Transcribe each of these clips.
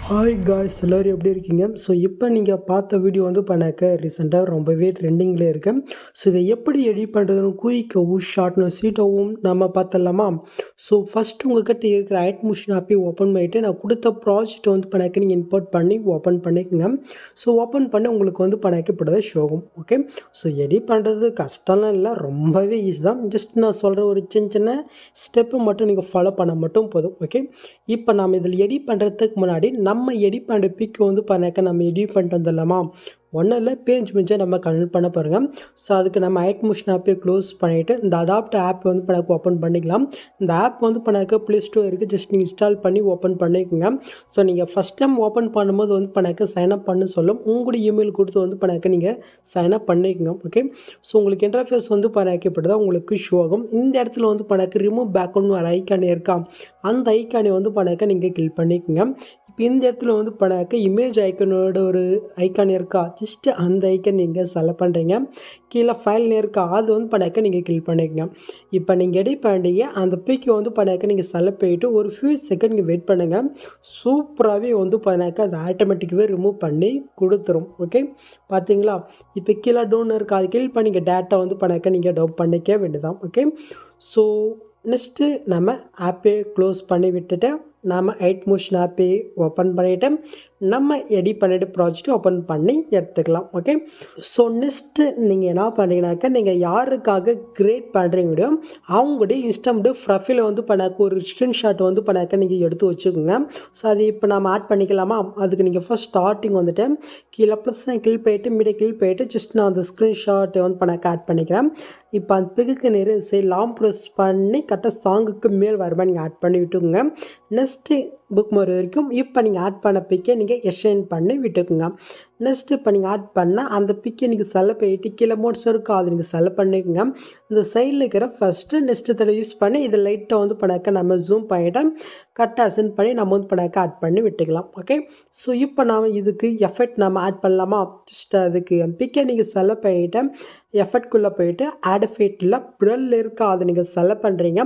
Hi guys, எல்லோரும் எப்படி இருக்கீங்க? ஸோ இப்போ நீங்கள் பார்த்த வீடியோ வந்து பண்ணாக்க ரீசெண்டாக ரொம்பவே ட்ரெண்டிங்கில் இருக்கு. ஸோ இதை எப்படி எடிட் பண்ணுறதுன்னு குயிக்காகவும் ஷார்ட்னு சீட்டாகவும் நம்ம பார்த்துடலாமா? ஸோ ஃபஸ்ட்டு உங்கள்கிட்ட இருக்கிற Atomos ஆப்பை ஓப்பன் பண்ணிவிட்டு நான் கொடுத்த ப்ராஜெக்ட் வந்து பண்ணாக்க நீங்கள் இம்போர்ட் பண்ணி ஓப்பன் பண்ணிக்கோங்க. ஸோ ஓப்பன் பண்ணி உங்களுக்கு வந்து பண்ணாக்க இப்படி தான் ஷோ ஆகும். ஓகே, ஸோ எடிட் பண்ணுறது கஷ்டம்லாம் இல்லை, ரொம்பவே ஈஸி தான். ஜஸ்ட் நான் சொல்கிற ஒரு சின்ன சின்ன ஸ்டெப்பு மட்டும் நீங்கள் ஃபாலோ பண்ண மட்டும் போதும். ஓகே, இப்போ நம்ம இதில் எடிட் பண்ணுறதுக்கு முன்னாடி நம்ம எடிட் பண்ணுற பிக்கு வந்து பண்ணாக்க நம்ம எடிட் பண்ணிட்டு வந்துடலாமா? ஒன்றும் இல்லை, பேஜ் மிஞ்சை நம்ம கன்வெர்ட் பண்ண பாருங்கள். ஸோ அதுக்கு நம்ம Atomos ஆப்பை க்ளோஸ் பண்ணிவிட்டு இந்த அடாப்ட் ஆப் வந்து பண்ணாக்க ஓப்பன் பண்ணிக்கலாம். இந்த ஆப் வந்து பண்ணாக்க ப்ளே ஸ்டோர் இருக்குது, ஜஸ்ட் நீங்கள் இன்ஸ்டால் பண்ணி ஓப்பன் பண்ணிக்கோங்க. ஸோ நீங்கள் ஃபஸ்ட் டைம் ஓப்பன் பண்ணும்போது வந்து பண்ணாக்க சைன்அப் பண்ண சொல்லும். உங்களுடைய இமெயில் கொடுத்து வந்து பண்ணாக்க நீங்கள் சைன்அப் பண்ணிக்கோங்க. ஓகே, ஸோ உங்களுக்கு இன்டர்ஃபேஸ் வந்து பண்ணாக்க இப்படி தான் உங்களுக்கு ஷோ ஆகும். இந்த இடத்துல வந்து பண்ணாக்க ரிமூவ் பேக்ரவுண்ட் ஒரு ஐக்கானே இருக்கா, அந்த ஐக்கானே வந்து பண்ணாக்க நீங்கள் கிளிக் பண்ணிக்கோங்க. இப்போ இந்த இடத்துல வந்து பண்ணாக்க இமேஜ் ஐக்கனோட ஒரு ஐக்கான் இருக்கா, ஜஸ்ட்டு அந்த ஐக்கன் நீங்கள் செலக்ட் பண்ணுறீங்க. கீழே ஃபைல் இருக்கா, அது வந்து பண்ணாக்க நீங்கள் கிளிக் பண்ணிக்கங்க. இப்போ நீங்கள் எடிட் பண்ணிய அந்த பிக்கு வந்து பண்ணாக்க நீங்கள் செலக்ட் பண்ணிவிட்டு ஒரு ஃபியூ செகண்ட் நீங்கள் வெயிட் பண்ணுங்கள். சூப்பராகவே வந்து பண்ணாக்க அது ஆட்டோமேட்டிக்காகவே ரிமூவ் பண்ணி கொடுத்துரும். ஓகே, பார்த்தீங்களா? இப்போ கீழே டவுன் இருக்கா, அது கிளிக் பண்ணி டேட்டா வந்து பண்ணாக்க நீங்கள் டவுன் பண்ணிக்க வேண்டியதான். ஓகே, ஸோ நெக்ஸ்ட்டு நம்ம ஆப்பை க்ளோஸ் பண்ணி விட்டுட்டு நம்ம Atomos ஆப்பை ஓப்பன் பண்ணிவிட்டு நம்ம எடிட் பண்ணிவிட்டு ப்ராஜெக்ட் ஓப்பன் பண்ணி எடுத்துக்கலாம். ஓகே, ஸோ நெக்ஸ்ட்டு நீங்கள் என்ன பண்ணுறீங்கனாக்கா, நீங்கள் யாருக்காக க்ரியேட் பண்ணுறீங்களோ அவங்களுடைய இன்ஸ்டாவுடைய ப்ரொஃபைலை வந்து பண்ணாக்க ஒரு ஸ்க்ரீன்ஷாட் வந்து பண்ணாக்க நீங்கள் எடுத்து வச்சுக்கோங்க. ஸோ அது இப்போ நம்ம ஆட் பண்ணிக்கலாமா? அதுக்கு நீங்கள் ஃபஸ்ட் ஸ்டார்டிங் வந்துட்டு கீழே ப்ளஸ் கிளிக் போயிட்டு மீடியா கிளிக் போயிட்டு ஜஸ்ட் நான் அந்த ஸ்க்ரீன்ஷாட்டை வந்து பண்ணாக்க ஆட் பண்ணிக்கிறேன். இப்போ அந்த பிகுக்கு நேரம் லாங் ப்ரெஸ் பண்ணி கரெக்டாக சாங்குக்கு மேல் வருமா நீங்கள் ஆட் பண்ணி விட்டுக்குங்க. நெக்ஸ்ட்டு புக் மார்க் வரைக்கும் இப்போ நீங்கள் ஆட் பண்ண பிக்கை நீங்கள் எக்ஸ்டெண்ட் பண்ணி விட்டுக்குங்க. நெக்ஸ்ட்டு இப்போ நீங்கள் ஆட் பண்ணால் அந்த பிக்கை நீங்கள் செலக்ட் பண்ணிட்டு கீழே மோட்ஸ் இருக்கும், அது நீங்கள் செலக்ட் பண்ணிக்கோங்க. இந்த சைடில் இருக்கிற ஃபஸ்ட்டு நெக்ஸ்ட்டு தடவை யூஸ் பண்ணி இதை லைட்டாக வந்து பண்ணாக்க நம்ம ஜூம் பண்ணிவிட்டு கரெக்டாக அசென்ட் பண்ணி நம்ம வந்து பண்ணாக்க ஆட் பண்ணி விட்டுக்கலாம். ஓகே, ஸோ இப்போ நாம் இதுக்கு எஃபெக்ட் நம்ம ஆட் பண்ணலாமா? ஜஸ்ட் அதுக்கு பிக்கை நீங்கள் செலக்ட் பண்ணிவிட்டு எஃபெக்ட்குள்ளே போயிட்டு ஆட் எஃபெக்டில் ப்ரெல் இருக்கா, அதை நீங்கள் செலக்ட் பண்ணுறீங்க.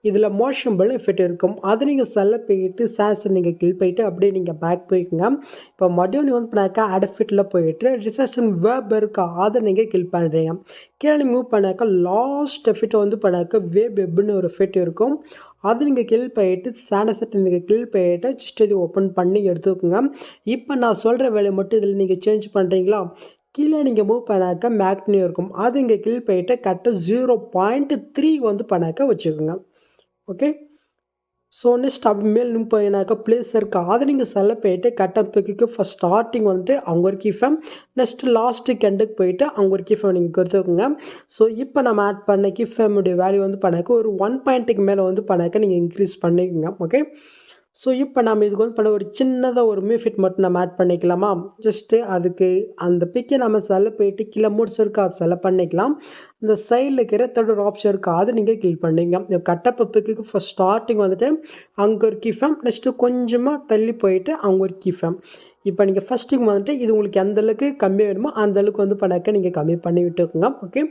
இதில் மோஷன் எஃபெக்ட் இருக்கும், அதை நீங்கள் செலக்ட் பண்ணிவிட்டு சான்சர் நீங்கள் கிளிக் பண்ணிவிட்டு அப்படியே நீங்கள் பேக் போய்க்குங்க. இப்போ மறுபடியும் நீங்கள் வந்து பண்ணாக்கா ஆட் எஃபெக்டில் போயிட்டு ரிசர்ஷன் வேப் இருக்கா, அதை நீங்கள் கிளிக் பண்ணுறீங்க. கீழே நீங்கள் மூவ் பண்ணாக்கா லாஸ்ட் எஃபெக்ட் வந்து பண்ணாக்க வெப்னு ஒரு எஃபெக்ட் இருக்கும், அது நீங்கள் கிளிக் பண்ணிவிட்டு சாண்டசெட் நீங்கள் கிளிக் பண்ணிவிட்டு ஜஸ்ட் இது ஓப்பன் பண்ணி எடுத்துக்கோங்க. இப்போ நான் சொல்கிற வேலையை மட்டும் இதில் நீங்கள் சேஞ்ச் பண்ணுறீங்களா? கீழே நீங்கள் மூவ் பண்ணாக்க மேக்னியும் இருக்கும், அது இங்கே கிளிக் பண்ணிவிட்டு கரெக்டாக 0.3 வந்து பண்ணாக்க வச்சுக்கோங்க. ஓகே, ஸோ நெக்ஸ்ட் அப்படி மேல் மூவ் பண்ணினாக்கா ப்ளேஸ் இருக்கா, அதை நீங்கள் செலக்ட் பண்ணிவிட்டு கரெக்டாக பிக்கு ஃபஸ்ட் ஸ்டார்டிங் வந்துட்டு அவங்க ஒரு கீஃபேம், நெக்ஸ்ட்டு லாஸ்ட்டு கெண்டுக்கு போயிட்டு அவங்க ஒரு கீஃபேம் நீங்கள் கொடுத்துக்கோங்க. ஸோ இப்போ நம்ம ஆட் பண்ண கீஃபேமுடைய வேல்யூ வந்து பண்ணாக்க ஒரு 1 மேலே வந்து பண்ணாக்க நீங்கள் இன்க்ரீஸ் பண்ணிக்கோங்க. ஓகே, ஸோ இப்போ நம்ம இதுக்கு வந்து பண்ண ஒரு சின்னதாக ஒரு மியூஃபிட் மட்டும் நம்ம ஆட் பண்ணிக்கலாமா? ஜஸ்ட்டு அதுக்கு அந்த பிக்கை நம்ம செலக்ட் பண்ணிவிட்டு கீழே மூட்ஸ் இருக்கா, அதை செலக்ட் பண்ணிக்கலாம். இந்த சைடில் இருக்கிற தேர்ட் ஒரு ஆப்ஷன் இருக்கா, அதை நீங்கள் கிளிக் பண்ணிங்க. கட்டப்ப பிக்கு ஃபஸ்ட் ஸ்டார்டிங் வந்துட்டு அங்கே ஒரு கீஃபேம், நெக்ஸ்ட்டு கொஞ்சமாக தள்ளி போயிட்டு அவங்க ஒரு கீஃபேம். இப்போ நீங்கள் ஃபஸ்ட்டுக்கு வந்துட்டு இது உங்களுக்கு எந்த அளவுக்கு கம்மி வேணுமோ அந்த அளவுக்கு வந்து பண்ணாக்க நீங்கள் கம்மி பண்ணி விட்டுக்குங்க. ஓகே,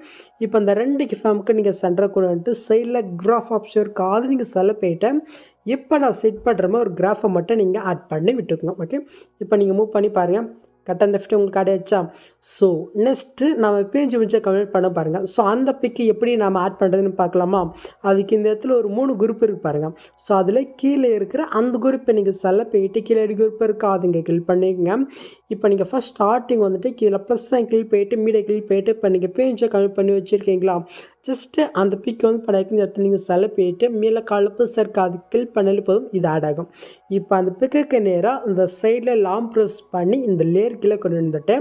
இப்போ அந்த 2 கீஃபேமுக்கு நீங்கள் சென்டர் கொண்டு வந்துட்டு சைடில் கிராஃப் ஆப்ஷன் இருக்கா, அதை நீங்கள் செலக்ட் பண்ணிவிட்டு இப்போ நான் செட் பண்ணுற மாதிரி ஒரு கிராஃபை மட்டும் நீங்கள் ஆட் பண்ணி விட்டுக்குங்க. ஓகே, இப்போ நீங்கள் மூவ் பண்ணி பாருங்கள், கரெக்டாக அந்த எஃபெக்ட் உங்களுக்கு ஆடாச்சா? ஸோ நெக்ஸ்ட்டு நம்ம பேஜ் வச்சு கன்வெர்ட் பண்ண பாருங்கள். ஸோ அந்த பிக்கு எப்படி நம்ம ஆட் பண்ணுறதுன்னு பார்க்கலாமா? அதுக்கு இந்த இடத்துல ஒரு 3 குரூப் இருக்குது பாருங்கள். ஸோ அதில் கீழே இருக்கிற அந்த குரூப்பை நீங்கள் செலக்ட் பண்ணிவிட்டு கீழே குரூப் இருக்கா, அது இங்கே கிளிக் பண்ணிக்கோங்க. இப்போ நீங்கள் ஃபஸ்ட் ஸ்டார்டிங் வந்துட்டு கீழே ப்ளஸ் கிளிக் போயிட்டு மீடியா கிளிக் போயிட்டு இப்போ நீங்கள் பேஜை கன்வெர்ட் பண்ணி வச்சுருக்கீங்களா? ஜஸ்ட்டு அந்த பிக் வந்து படைக்கு இந்த இடத்துல நீங்கள் செலக்ட் பண்ணிவிட்டு மேலே கலப்பு சர்க்கு அது கிளிக் பண்ணாலே போதும், இது ஆட் ஆகும். இப்போ அந்த பிக்குக்கு நேராக இந்த சைடில் லாங் ப்ரெஸ் பண்ணி இந்த லேயர் கீழே கொண்டு வந்துட்டு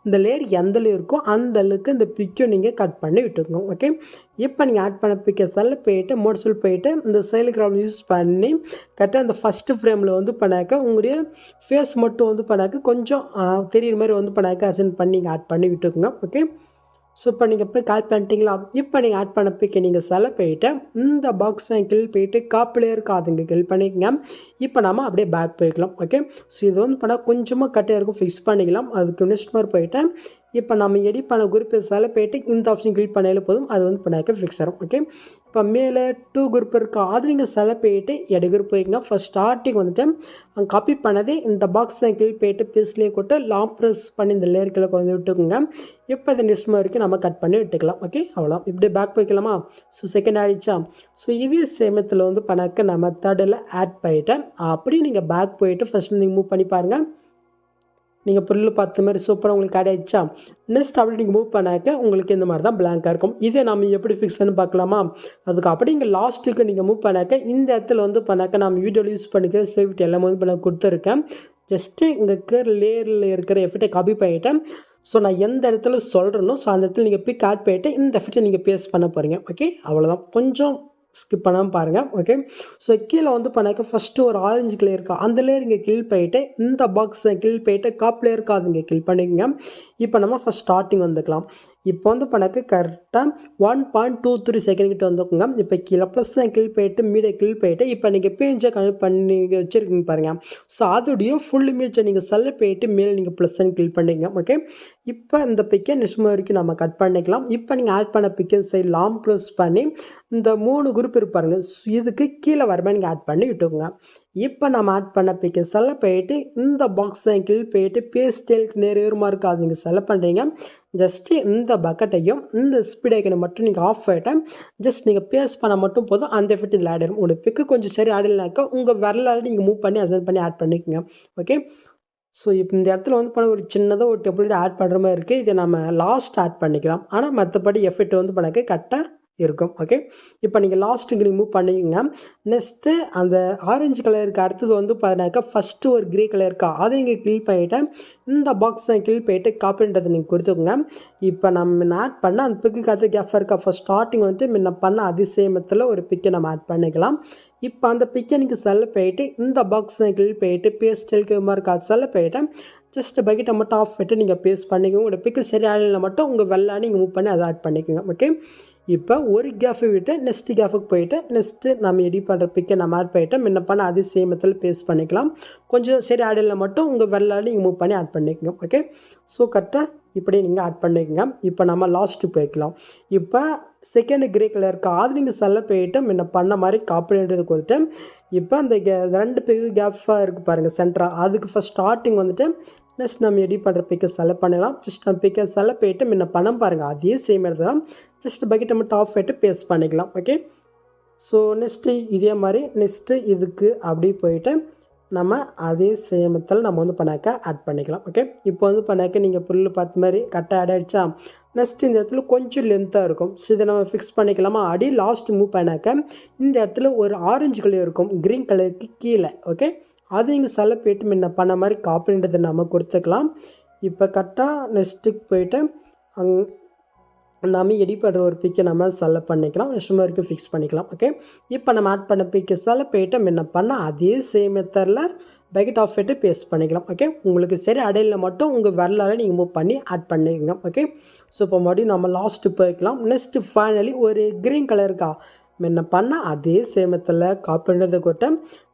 இந்த லேயர் எந்த லேயர் இருக்கோ அந்த அளவுக்கு இந்த பிக்கை நீங்கள் கட் பண்ணி விட்டுக்கோங்க. ஓகே, இப்போ நீங்கள் ஆட் பண்ண பிக்கை செலக்ட் போயிட்டு மோட்ஸில் போயிட்டு இந்த சைடில் கிராஃப் யூஸ் பண்ணி கரெக்டாக அந்த ஃபஸ்ட்டு ஃப்ரேமில் வந்து பண்ணாக்க உங்களுடைய ஃபேஸ் மட்டும் வந்து பண்ணாக்க கொஞ்சம் தெரியுற மாதிரி வந்து பண்ணாக்க அசென்ட் பண்ணி நீங்கள் ஆட் பண்ணி விட்டுக்கோங்க. ஓகே, ஸோ இப்போ நீங்கள் போய் கால் பண்ணிட்டீங்களா? இப்போ நீங்கள் ஆட் பண்ண பிக்கை நீங்கள் செலக்ட் போயிட்டு இந்த பாக்ஸை கிளிக் போயிட்டு காப்பிலே இருக்காதுங்க கிளிக் பண்ணிக்கங்க. இப்போ நம்ம அப்படியே பேக் போய்க்கலாம். ஓகே, ஸோ இது வந்து பண்ணால் கொஞ்சமாக கட்டையாக இருக்கும், ஃபிக்ஸ் பண்ணிக்கலாம். அதுக்கு நெக்ஸ்ட் மாதிரி போயிட்டு இப்போ நம்ம எடிட் பண்ண குரூப் செலக்ட் போயிட்டு இந்த ஆப்ஷன் கிளிக் பண்ணாலே போதும், அது வந்து பண்ணாக்க ஃபிக்ஸ் ஆகும். ஓகே, இப்போ மேலே 2 குரூப் இருக்கா, அது நீங்கள் செலக்ட் போயிட்டு எடு குரூப் போய்க்குங்க. ஃபஸ்ட் ஸ்டார்டிங் வந்துட்டு அங்கே காப்பி பண்ணதே இந்த பாக்ஸை கிளிக் போயிட்டு பேஸ்லேயே கொட்டு லாங் ப்ரெஸ் பண்ணி இந்த லேயர்களை கொஞ்சம் விட்டுக்குங்க. இப்போ இந்த நெக்ஸ்ட் வரைக்கும் நம்ம கட் பண்ணி விட்டுக்கலாம். ஓகே, அவ்வளோ இப்படி பேக் போய்க்கலாமா? ஸோ செகண்ட் ஆகிடுச்சா? ஸோ இதே சேமத்தில் வந்து பண்ணாக்க நம்ம தேர்டில் ஆட் பண்ணிட்டேன். அப்படியே நீங்கள் பேக் போயிட்டு ஃபஸ்ட்டு நீங்கள் மூவ் பண்ணி பாருங்கள். நீங்கள் பொருள் பார்த்த மாதிரி சூப்பராக உங்களுக்கு ஆகிடுச்சா? நெக்ஸ்ட் அப்படி நீங்கள் மூவ் பண்ணாக்க உங்களுக்கு இந்த மாதிரி தான் பிளாங்காக இருக்கும். இதே நம்ம எப்படி ஃபிக்ஸ்ன்னு பார்க்கலாமா? அதுக்கு அப்படி இங்கே லாஸ்ட்டுக்கு நீங்கள் மூவ் பண்ணாக்க இந்த இடத்துல வந்து பண்ணாக்க நம்ம வீடியோவில் யூஸ் பண்ணிக்கிற சேஃப்டி எல்லாமே வந்து பண்ண கொடுத்துருக்கேன். ஜஸ்ட்டு இங்கே இருக்கிற லேயரில் இருக்கிற எஃபெக்டை காப்பி பண்ணிவிட்டேன். ஸோ நான் எந்த இடத்துல சொல்கிறேனோ ஸோ அந்த இடத்துல நீங்கள் பிக் ஆட் பண்ணிவிட்டு இந்த எஃபெக்டை நீங்கள் பேஸ்ட் பண்ண போகிறீங்க. ஓகே, அவ்வளோதான். கொஞ்சம் ஸ்கிப் பண்ணாமல் பாருங்கள். ஓகே, ஸோ கீழே வந்து பண்ணாக்க ஃபஸ்ட்டு ஒரு ஆரஞ்சு கலர் இருக்கா, அந்த லேயர் இங்கே கிளிக் பண்ணிவிட்டு இந்த பாக்ஸை கிளிக் பண்ணிவிட்டு காப் லேயர் இருக்கா, அது இங்கே கிளிக் பண்ணிக்கங்க. இப்போ நம்ம ஃபஸ்ட் ஸ்டார்டிங் வந்துக்கலாம். இப்போ வந்து பண்ணாக்க கரெக்டாக 1.23 செகண்ட் கிட்ட வந்துக்குங்க. இப்போ கீழே ப்ளஸ் கிளிக் பண்ணிட்டு மீடியா கிளிக் பண்ணிட்டு இப்போ நீங்கள் பேஜை கனெக்ட் பண்ணி வச்சுருக்கீங்க பாருங்கள். ஸோ அதோடைய ஃபுல் இமேஜை நீங்கள் செலக்ட் பண்ணிட்டு மேலே நீங்கள் ப்ளஸ் கிளிக் பண்ணிங்க. ஓகே, இப்போ இந்த பிக்கை நெக்ஸ்ட் வரைக்கும் நம்ம கட் பண்ணிக்கலாம். இப்போ நீங்கள் ஆட் பண்ண பிக்கை சைடு லாங் ப்ரெஸ் பண்ணி இந்த 3 குரூப் இருப்பாருங்க, இதுக்கு கீழே வரமா நீங்கள் ஆட் பண்ணி விட்டுக்குங்க. இப்போ நம்ம ஆட் பண்ண பிக்கை செலக்ட் பண்ணிட்டு இந்த பாக்ஸை கிளிக் பண்ணிட்டு பேஸ்டேலுக்கு நேரமாக இருக்குது, அது நீங்கள் செலக்ட் பண்ணுறீங்க. ஜஸ்ட்டு இந்த பக்கெட்டையும் இந்த ஸ்பீட் ஐக்கனை மட்டும் நீங்கள் ஆஃப் பண்ணிவிட்டு ஜஸ்ட் நீங்கள் பேஸ்ட் பண்ண மட்டும் போதும், அந்த எஃபெக்ட் இதில் ஆட் ஆகிடும். உங்களுக்கு பிக்கு கொஞ்சம் சரி ஆடலைனாக்கா உங்கள் விரலால் நீங்கள் மூவ் பண்ணி அசைன் பண்ணி ஆட் பண்ணிக்கோங்க. ஓகே, ஸோ இப்போ இந்த இடத்துல வந்து பண்ண ஒரு சின்னதாக ஒரு டெம்ப்ளேட் ஆட் பண்ணுற மாதிரி இருக்குது. இதை நம்ம லாஸ்ட் ஆட் பண்ணிக்கலாம். ஆனால் மற்றபடி எஃபெக்ட் வந்து பண்ணாக்க கரெக்டாக இருக்கும். ஓகே, இப்போ நீங்கள் லாஸ்ட்டுக்கு நீங்கள் மூவ் பண்ணிக்கோங்க. நெக்ஸ்ட்டு அந்த ஆரஞ்சு கலருக்கு அடுத்தது வந்து பார்த்தீங்கன்னாக்கா ஃபஸ்ட்டு ஒரு க்ரே கலர் இருக்கா, அதை நீங்கள் கிளிக் பண்ணிவிட்டு இந்த பாக்ஸை கிளிக் பண்ணிவிட்டு காப்பின்றதை நீங்கள் கொடுத்துக்கோங்க. இப்போ நம்ம ஆட் பண்ண அந்த பிக்கு கற்று கேஃபாக இருக்கா, ஃபஸ்ட் ஸ்டார்டிங் வந்து முன்ன பண்ண அதிசயமத்தில் ஒரு பிக்கை நம்ம ஆட் பண்ணிக்கலாம். இப்போ அந்த பிக்கை நீங்கள் செலக்ட் பண்ணிவிட்டு இந்த பாக்ஸை கிளிக் பண்ணிவிட்டு பேஸ்டலுக்கு இருக்கா, அது செலக்ட் பண்ணிவிட்டு ஜஸ்ட் பக்கெட்டை மட்டும் ஆஃப் பண்ணிட்டு நீங்கள் பேஸ்ட் பண்ணிக்கோங்க. உங்களோட பிக்கு சரியான மட்டும் உங்கள் வெள்ளை நீங்கள் மூவ் பண்ணி அதை ஆட் பண்ணிக்கோங்க. ஓகே, இப்போ ஒரு கேஃபை விட்டு நெக்ஸ்ட்டு கேஃபுக்கு போயிட்டு நெக்ஸ்ட்டு நம்ம எடிட் பண்ணுற பிக்கை நம்ம ஆட் பண்ணிவிட்டு முன்ன பண்ண அதே சேமத்தில் பேஸ்ட் பண்ணிக்கலாம். கொஞ்சம் சரி ஆடில் மட்டும் உங்கள் வெள்ளாடி நீங்கள் மூவ் பண்ணி ஆட் பண்ணிக்கோங்க. ஓகே, ஸோ கரெக்டாக இப்படி நீங்கள் ஆட் பண்ணிக்கோங்க. இப்போ நம்ம லாஸ்ட்டு போய்க்கலாம். இப்போ செகண்ட் கிரே கலர் இருக்கா, அது நீங்கள் செல்ல போயிட்டு முன்ன பண்ண மாதிரி காப்பின்றது கொடுத்து இப்போ அந்த 2 பிக்கு கேஃபாக இருக்குது பாருங்கள் சென்டராக, அதுக்கு ஃபஸ்ட் ஸ்டார்டிங் வந்துட்டு நெக்ஸ்ட் நம்ம எடிட் பண்ணுற பிக்கை செலக்ட் பண்ணலாம். ஜஸ்ட் நம்ம பிக்கை செலக்ட் போயிட்டு முன்ன பணம் பாருங்கள் அதே சேம் இடத்துல ஜஸ்ட் பக்கெட்டை மட்டும் ஆஃப் பண்ணிட்டு பேஸ்ட் பண்ணிக்கலாம். ஓகே, ஸோ நெக்ஸ்ட்டு இதே மாதிரி நெக்ஸ்ட்டு இதுக்கு அப்படி போயிட்டு நம்ம அதே சேமத்தில் நம்ம வந்து பண்ணாக்க ஆட் பண்ணிக்கலாம். ஓகே, இப்போ வந்து பண்ணாக்க நீங்கள் புல் பார்த்த மாதிரி கரெக்டாக ஆட் ஆகிடுச்சா? நெக்ஸ்ட் இந்த இடத்துல கொஞ்சம் லென்த்தாக இருக்கும், ஸோ இதை நம்ம ஃபிக்ஸ் பண்ணிக்கலாமா? அடி லாஸ்ட் மூவ் பண்ணாக்க இந்த இடத்துல ஒரு ஆரஞ்சு கலர் இருக்கும் க்ரீன் கலருக்கு கீழே. ஓகே, அது நீங்கள் செலக்ட் போயிட்டு முன்ன பண்ண மாதிரி காப்பின்றதை நம்ம கொடுத்துக்கலாம். இப்போ கரெக்டாக நெக்ஸ்ட்டுக்கு போயிட்டு நம்ம எடிட் பண்ணுற ஒரு பிக்கை நம்ம செலக்ட் பண்ணிக்கலாம். நெக்ஸ்ட் வரைக்கும் ஃபிக்ஸ் பண்ணிக்கலாம். ஓகே, இப்போ நம்ம ஆட் பண்ண பிக்கை செலக்ட் போயிட்டு முன்ன பண்ண அதே சேம் மெத்தடில் பக்கெட் ஆஃப் பண்ணிட்டு பேஸ்ட் பண்ணிக்கலாம். ஓகே, உங்களுக்கு சரி அடையில் மட்டும் உங்கள் வரலாறு நீங்கள் மூவ் பண்ணி ஆட் பண்ணிக்கோங்க. ஓகே, ஸோ இப்போ மறுபடியும் நம்ம லாஸ்ட்டு போய்க்கலாம். நெக்ஸ்ட்டு ஃபைனலி ஒரு க்ரீன் கலர் இருக்கா, முன்ன பண்ண அதே சேமத்தில் காப்பின்றதை கொட்ட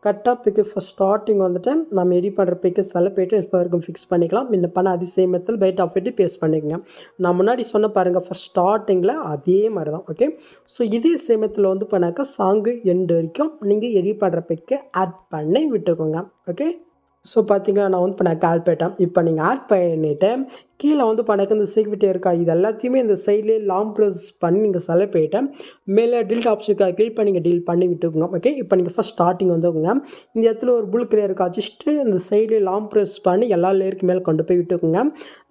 கரெக்டாக பிக்கு ஃபஸ்ட் ஸ்டார்டிங் வந்துட்டு நம்ம எடிட் பண்ணுற பிக்கை செலக்ட் போய்ட்டு இப்போ வரைக்கும் ஃபிக்ஸ் பண்ணிக்கலாம். முன்ன பண்ண அதே சேமத்தில் பைட் ஆஃப் பண்ணிட்டு பேஸ்ட் பண்ணிக்கோங்க. நான் முன்னாடி சொன்ன பாருங்கள் ஃபஸ்ட் ஸ்டார்டிங்கில் அதே மாதிரி தான். ஓகே, ஸோ இதே சேமத்தில் வந்து பண்ணாக்கா சாங்கு எண்டு வரைக்கும் நீங்கள் எடிட் பண்ணுற பிக்கை ஆட் பண்ணி விட்டுக்கோங்க. ஓகே, ஸோ பார்த்தீங்களா நான் வந்து இப்போ நான் கால் பண்ணிட்டேன். இப்போ நீங்கள் ஆட் பண்ணிவிட்டு கீழே வந்து பண்ணாக்க இந்த செக்யூரிட்டி இருக்கா, இது எல்லாத்தையுமே இந்த சைட்லேயே லாங் ப்ரெஸ் பண்ணி நீங்கள் செலக்ட் பண்ணிவிட்டு மேலே டில்ட் ஆப்ஷனுக்காக கிளிக் பண்ணி நீங்கள் டீல் பண்ணி விட்டுக்கோங்க. ஓகே, இப்போ நீங்கள் ஃபஸ்ட் ஸ்டார்டிங் வந்துக்கோங்க. இந்த இடத்துல ஒரு புல் கிளியர் இருக்கா, ஜஸ்ட்டு இந்த சைட்லேயே லாங் ப்ரெஸ் பண்ணி எல்லா லேயருக்கு மேலே கொண்டு போய் விட்டுக்கோங்க.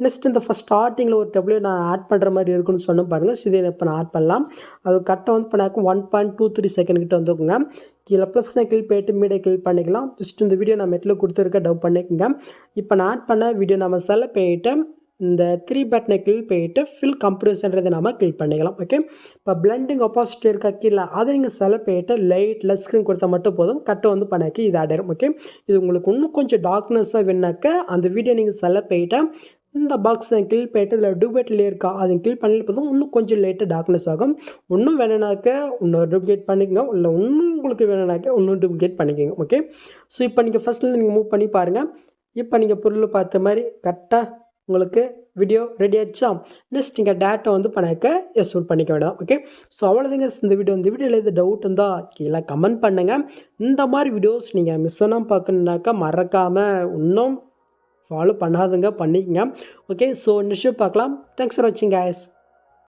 நெக்ஸ்ட் இந்த ஃபஸ்ட் ஸ்டார்டிங்கில் ஒரு டெப்ளேட் நான் ஆட் பண்ணுற மாதிரி இருக்குன்னு சொன்ன பாருங்கள். ஸோ இதை இப்போ நான் ஆட் பண்ணலாம். அது கரெக்டாக வந்து பண்ணாக்க 1.23 செகண்ட் கிட்ட வந்துக்கோங்க. கீழே ப்ளஸ் கிளிக் பண்ணிட்டு மீடியா கிளிக் பண்ணிக்கலாம். ஜஸ்ட் இந்த வீடியோ நான் மெட்டில் கொடுத்துருக்க டவுன் பண்ணிக்கோங்க. இப்போ நான் ஆட் பண்ண வீடியோ நம்ம செலக்ட் பண்ணிவிட்டு இந்த 3 பட்டனை கிளிக் பண்ணிவிட்டு ஃபில் கம்ப்ரஸன்றதை நம்ம கிளிக் பண்ணிக்கலாம். ஓகே, இப்போ பிளண்டிங் ஆப்போசிட் இருக்கா கீழே, அதை நீங்கள் செலக்ட் பண்ணிவிட்டு லைட் லெஸ் ஸ்க்ரீன் கொடுத்தா மட்டும் போதும், கட்டை வந்து பண்ணாக்கி இது ஆட் ஆயிடும். ஓகே, இது உங்களுக்கு இன்னும் கொஞ்சம் டார்க்னஸாக வேணாக்க அந்த வீடியோ நீங்கள் செலக்ட் பண்ணிவிட்டு இந்த பாக்ஸை கிளிக் பண்ணிட்டு இதில் டூப்ளிகேட் லேயர் இருக்கா அதை கிளிக் பண்ணி போதும் இன்னும் கொஞ்சம் லேட்டாக டார்க்னஸ் ஆகும். இன்னும் வேணும்னாக்க இன்னொரு டூப்ளிகேட் பண்ணிக்கோங்க, இல்லை இன்னும் உங்களுக்கு வேணும்னாக்க இன்னும் டூப்ளிகேட் பண்ணிக்கோங்க. ஓகே, ஸோ இப்போ நீங்கள் ஃபஸ்ட்டில் நீங்கள் மூவ் பண்ணி பாருங்கள். இப்போ நீங்கள் பொருள் பார்த்த மாதிரி கரெக்டாக உங்களுக்கு வீடியோ ரெடி ஆகிடுச்சா? நெக்ஸ்ட் நீங்கள் டேட்டா வந்து பண்ணாக்க எஸ்யூட் பண்ணிக்க வேண்டாம். ஓகே, ஸோ அவ்வளோதாங்க இந்த வீடியோவில் எது டவுட் இருந்தால் கீழே கமெண்ட் பண்ணுங்கள். இந்த மாதிரி வீடியோஸ் நீங்கள் மிஸ் பண்ணாமல் பார்க்கணுன்னாக்கா மறக்காமல் இன்னும் ஃபாலோ பண்ணாதுங்க பண்ணிக்கங்க. ஓகே, ஸோ நெக்ஸ்ட் பார்க்கலாம். தேங்க்ஸ் ஃபார் வாட்சிங் கைஸ்.